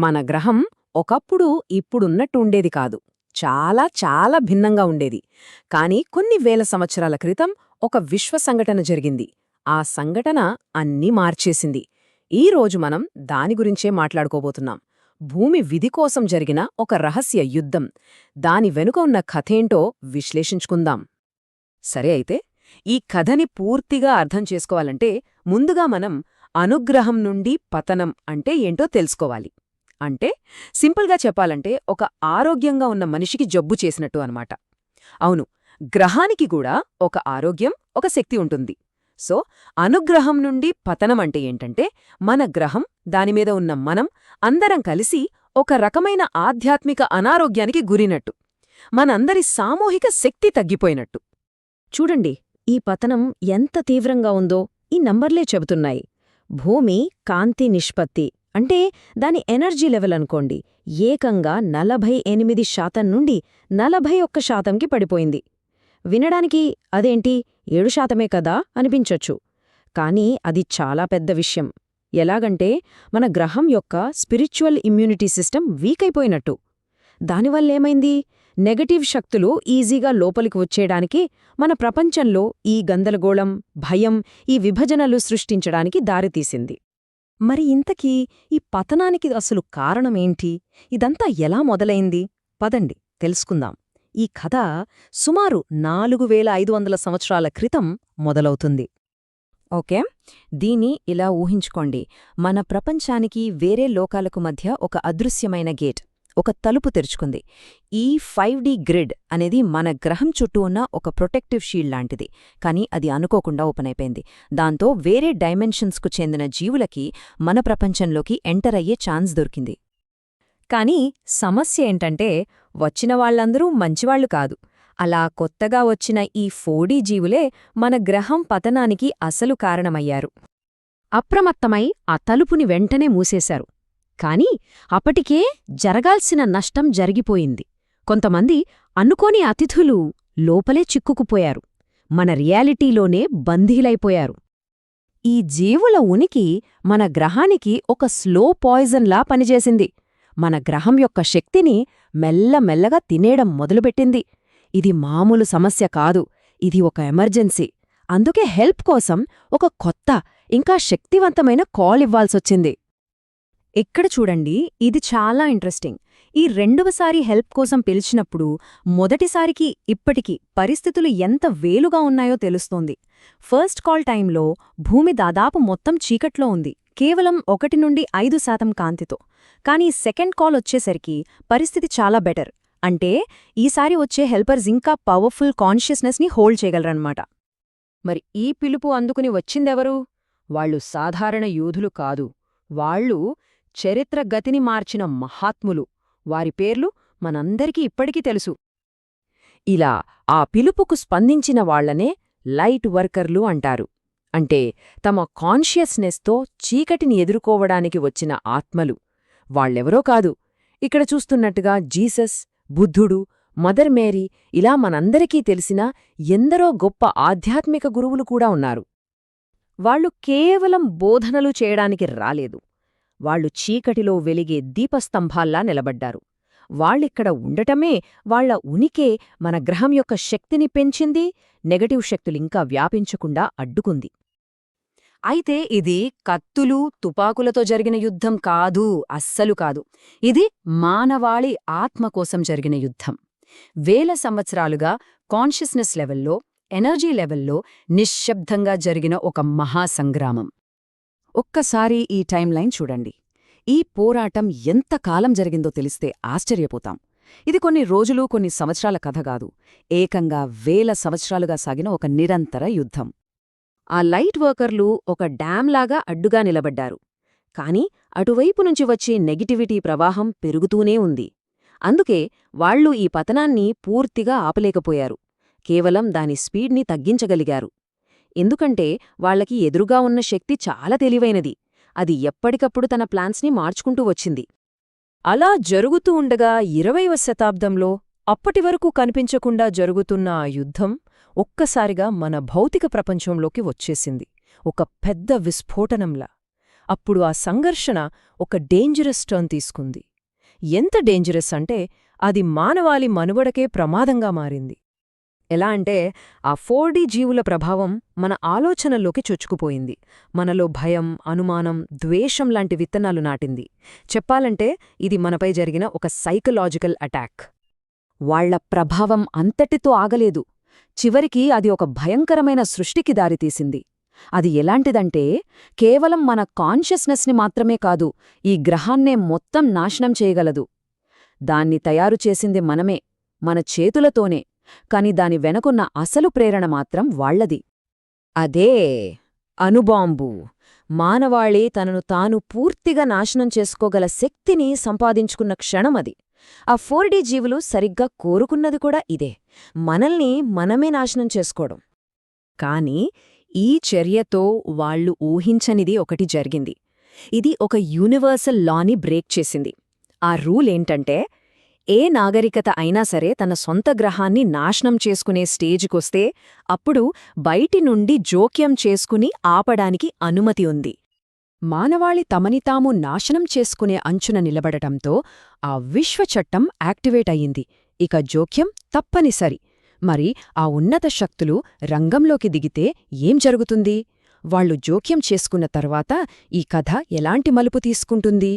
మన గ్రహం ఒకప్పుడు ఇప్పుడున్నట్టు ఉండేది కాదు. చాలా చాలా భిన్నంగా ఉండేది. కాని కొన్ని వేల సంవత్సరాల క్రితం ఒక విశ్వ సంఘటన జరిగింది. ఆ సంఘటన అన్నీ మార్చేసింది. ఈ రోజు మనం దాని గురించే మాట్లాడుకోబోతున్నాం. భూమి విధి కోసం జరిగిన ఒక రహస్య యుద్ధం. దాని వెనుక ఉన్న కథేంటో విశ్లేషించుకుందాం. సరే అయితే, ఈ కథని పూర్తిగా అర్థం చేసుకోవాలంటే ముందుగా మనం అనుగ్రహం నుండి పతనం అంటే ఏంటో తెలుసుకోవాలి. అంటే సింపుల్గా చెప్పాలంటే ఒక ఆరోగ్యంగా ఉన్న మనిషికి జబ్బు చేసినట్టు అనమాట. అవును, గ్రహానికి కూడా ఒక ఆరోగ్యం, ఒక శక్తి ఉంటుంది. సో అనుగ్రహం నుండి పతనం అంటే ఏంటంటే మన గ్రహం, దానిమీద ఉన్న మనం అందరం కలిసి ఒక రకమైన ఆధ్యాత్మిక అనారోగ్యానికి గురినట్టు. మనందరి సామూహిక శక్తి తగ్గిపోయినట్టు. చూడండి, ఈ పతనం ఎంత తీవ్రంగా ఉందో ఈ నంబర్లే చెబుతున్నాయి. భూమి కాంతి నిష్పత్తి అంటే దాని ఎనర్జీ లెవెల్ అనుకోండి, ఏకంగా 48% నుండి 41%కి పడిపోయింది. వినడానికి అదేంటి 7% కదా అనిపించొచ్చు. కానీ అది చాలా పెద్ద విషయం. ఎలాగంటే మన గ్రహం యొక్క స్పిరిచువల్ ఇమ్యూనిటీ సిస్టమ్ వీక్ అయిపోయినట్టు. దానివల్లేమైంది? నెగటివ్ శక్తులు ఈజీగా లోపలికి వచ్చేయడానికి, మన ప్రపంచంలో ఈ గందరగోళం, భయం, ఈ విభజనలు సృష్టించడానికి దారితీసింది. మరి ఇంతకీ ఈ పతనానికి అసలు కారణమేంటి? ఇదంతా ఎలా మొదలైంది? పదండి తెలుసుకుందాం. ఈ కథ సుమారు 4500 సంవత్సరాల క్రితం మొదలవుతుంది. ఓకే, దీన్ని ఇలా ఊహించుకోండి. మన ప్రపంచానికి వేరే లోకాలకు మధ్య ఒక అదృశ్యమైన గేట్, ఒక తలుపు తెరుచుకుంది. ఈ 5D గ్రిడ్ అనేది మన గ్రహం చుట్టూ ఉన్న ఒక ప్రొటెక్టివ్ షీల్డ్ లాంటిది. కానీ అది అనుకోకుండా ఓపెన్ అయిపోయింది. దాంతో వేరే డైమెన్షన్స్కు చెందిన జీవులకి మన ప్రపంచంలోకి ఎంటర్ అయ్యే ఛాన్స్ దొరికింది. కానీ సమస్య ఏంటంటే వచ్చిన వాళ్లందరూ మంచివాళ్లు కాదు. అలా కొత్తగా వచ్చిన ఈ 4D జీవులే మన గ్రహం పతనానికి అసలు కారణమయ్యారు. అప్రమత్తమై ఆ తలుపుని వెంటనే మూసేశారు. కాని అప్పటికే జరగాల్సిన నష్టం జరిగిపోయింది. కొంతమంది అనుకోని అతిథులు లోపలే చిక్కుకుపోయారు. మన రియాలిటీలోనే బందీలైపోయారు. ఈ జీవుల ఉనికి మన గ్రహానికి ఒక స్లో పాయిజన్లా పనిచేసింది. మన గ్రహం యొక్క శక్తిని మెల్లమెల్లగా తినేయడం మొదలుపెట్టింది. ఇది మామూలు సమస్య కాదు, ఇది ఒక ఎమర్జెన్సీ. అందుకే హెల్ప్ కోసం ఒక కొత్త, ఇంకా శక్తివంతమైన కాల్ ఇవ్వాల్సొచ్చింది. ఇక్కడ చూడండి, ఇది చాలా ఇంట్రెస్టింగ్. ఈ రెండవసారి హెల్ప్ కోసం పిలిచినప్పుడు మొదటిసారికి ఇప్పటికి పరిస్థితులు ఎంత వేలుగా ఉన్నాయో తెలుస్తోంది. ఫస్ట్ కాల్ టైంలో భూమి దాదాపు మొత్తం చీకట్లో ఉంది, కేవలం 1 నుండి 5% కాంతితో. కానీ సెకండ్ కాల్ వచ్చేసరికి పరిస్థితి చాలా బెటర్. అంటే ఈసారి వచ్చే హెల్పర్స్ ఇంకా పవర్ఫుల్ కాన్షియస్నెస్ని హోల్డ్ చేయగలరన్నమాట. మరి ఈ పిలుపు అందుకుని వచ్చిందెవరు? వాళ్ళు సాధారణ యూదులు కాదు. వాళ్ళు చరిత్ర గతిని మార్చిన మహాత్ములు. వారి పేర్లు మనందరికీ ఇప్పటికీ తెలుసు. ఇలా ఆ పిలుపుకు స్పందించిన వాళ్లనే లైట్ వర్కర్లు అంటారు. అంటే తమ కాన్షియస్నెస్తో చీకటిని ఎదుర్కోవడానికి వచ్చిన ఆత్మలు. వాళ్ళెవరో కాదు, ఇక్కడ చూస్తున్నట్టుగా జీసస్, బుద్ధుడు, మదర్ మేరీ, ఇలా మనందరికీ తెలిసిన ఎందరో గొప్ప ఆధ్యాత్మిక గురువులు కూడా ఉన్నారు. వాళ్ళు కేవలం బోధనలు చేయడానికి రాలేదు. వాళ్లు చీకటిలో వెలిగే దీపస్తంభాల్లా నిలబడ్డారు. వాళ్ళిక్కడ ఉండటమే, వాళ్ల ఉనికే మన గ్రహం యొక్క శక్తిని పెంచింది, నెగటివ్ శక్తులింకా వ్యాపించకుండా అడ్డుకుంది. అయితే ఇది కత్తులు, తుపాకులతో జరిగిన యుద్ధం కాదు, అస్సలు కాదు. ఇది మానవాళి ఆత్మ కోసం జరిగిన యుద్ధం. వేల సంవత్సరాలుగా కాన్షియస్నెస్ లెవెల్లో, ఎనర్జీ లెవెల్లో నిశ్శబ్దంగా జరిగిన ఒక మహాసంగ్రామం. ఒక్కసారి ఈ టైం లైన్ చూడండి. ఈ పోరాటం ఎంతకాలం జరిగిందో తెలిస్తే ఆశ్చర్యపోతాం. ఇది కొన్ని రోజులు, కొన్ని సంవత్సరాల కథ కాదు, ఏకంగా వేల సంవత్సరాలుగా సాగిన ఒక నిరంతర యుద్ధం. ఆ లైట్ వర్కర్లు ఒక డ్యాంలాగా అడ్డుగా నిలబడ్డారు. కాని అటువైపు నుంచి వచ్చే నెగిటివిటీ ప్రవాహం పెరుగుతూనే ఉంది. అందుకే వాళ్లు ఈ పతనాన్ని పూర్తిగా ఆపలేకపోయారు, కేవలం దాని స్పీడ్ని తగ్గించగలిగారు. ఎందుకంటే వాళ్లకి ఎదురుగా ఉన్న శక్తి చాలా తెలివైనది. అది ఎప్పటికప్పుడు తన ప్లాన్స్ని మార్చుకుంటూ వచ్చింది. అలా జరుగుతూ ఉండగా 20వ శతాబ్దంలో అప్పటివరకు కనిపించకుండా జరుగుతున్న ఆ యుద్ధం ఒక్కసారిగా మన భౌతిక ప్రపంచంలోకి వచ్చేసింది, ఒక పెద్ద విస్ఫోటనంలా. అప్పుడు ఆ సంఘర్షణ ఒక డేంజరస్ టర్న్ తీసుకుంది. ఎంత డేంజరస్ అంటే అది మానవాళి మనుగడకే ప్రమాదంగా మారింది. ఎలా అంటే ఆ 4D జీవుల ప్రభావం మన ఆలోచనల్లోకి చొచ్చుకుపోయింది. మనలో భయం, అనుమానం, ద్వేషం లాంటి విత్తనాలు నాటింది. చెప్పాలంటే ఇది మనపై జరిగిన ఒక సైకలాజికల్ అటాక్. వాళ్ల ప్రభావం అంతటితో ఆగలేదు. చివరికి అది ఒక భయంకరమైన సృష్టికి దారితీసింది. అది ఎలాంటిదంటే కేవలం మన కాన్షియస్నెస్ని మాత్రమే కాదు, ఈ గ్రహాన్నే మొత్తం నాశనం చేయగలదు. దాన్ని తయారు చేసింది మనమే, మన చేతులతోనే. కాని దాని వెనకున్న అసలు ప్రేరణ మాత్రం వాళ్లది. అదే అణుబాంబు. మానవాళి తనను తాను పూర్తిగా నాశనం చేసుకోగల శక్తిని సంపాదించుకున్న క్షణమది. ఆ 4D జీవులు సరిగ్గా కోరుకున్నది కూడా ఇదే, మనల్ని మనమే నాశనం చేసుకోవడం. కాని ఈ చర్యతో వాళ్లు ఊహించనిది ఒకటి జరిగింది. ఇది ఒక యూనివర్సల్ లాని బ్రేక్ చేసింది. ఆ రూలేంటంటే ఏ నాగరికత అయినా సరే తన సొంత గ్రహాన్ని నాశనం చేసుకునే స్టేజ్కొస్తే అప్పుడు బయటి నుండి జోక్యం చేసుకుని ఆపడానికి అనుమతి ఉంది. మానవాళి తమని తాము నాశనం చేసుకునే అంచున నిలబడటంతో ఆ విశ్వచట్టం యాక్టివేట్ అయ్యింది. ఇక జోక్యం తప్పనిసరి. మరి ఆ ఉన్నత శక్తులు రంగంలోకి దిగితే ఏం జరుగుతుంది? వాళ్లు జోక్యం చేసుకున్న తర్వాత ఈ కథ ఎలాంటి మలుపు తీసుకుంటుంది?